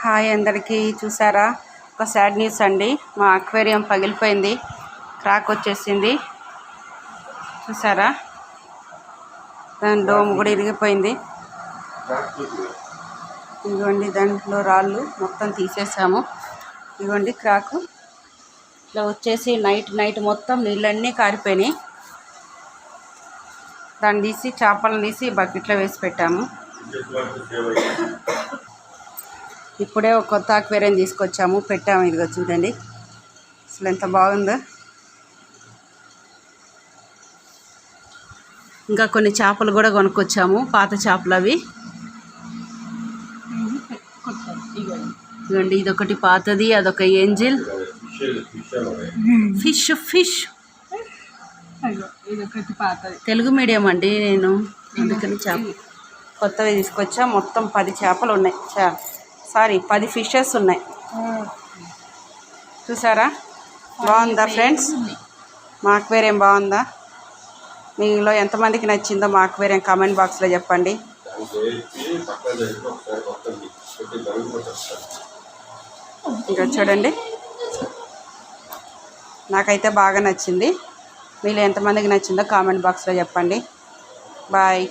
Hi అందరికీ, చూసారా ఒక సాడ్ న్యూస్ అండి. మా అక్వేరియం పగిలిపోయింది, క్రాక్ వచ్చేసింది. చూసారా, దాని డోమ్ కూడా ఇరిగిపోయింది. ఇదిగోండి, దాంట్లో రాళ్ళు మొత్తం తీసేసాము. ఇదిగోండి క్రాకు ఇట్లా వచ్చేసి నైట్ మొత్తం నీళ్ళన్నీ కారిపోయినాయి. దాన్ని తీసి చేపలను తీసి బకెట్లో వేసి పెట్టాము. ఇప్పుడే ఒక కొత్త అక్వేరియం తీసుకొచ్చాము, పెట్టాము. ఇదిగో చూడండి అసలు ఎంత బాగుందో. ఇంకా కొన్ని చేపలు కూడా కొనుక్కొచ్చాము, పాత చేపలు అవి. ఇదిగోండి, ఇదొకటి పాతది, అదొక ఏంజిల్ ఫిష్. ఇదొకటి పాతది. తెలుగు మీడియం అండి నేను, అందుకని చేప కొత్తవి తీసుకొచ్చా. మొత్తం 10 చేపలు ఉన్నాయి, 10 ఫిషెస్ ఉన్నాయి. చూసారా, బాగుందా ఫ్రెండ్స్? మా అక్వేరియం బాగుందా? మీలో ఎంతమందికి నచ్చిందో మా అక్వేరియం కామెంట్ బాక్స్లో చెప్పండి. ఇంకా చూడండి, నాకైతే బాగా నచ్చింది. మీలో ఎంతమందికి నచ్చిందో కామెంట్ బాక్స్లో చెప్పండి. బాయ్.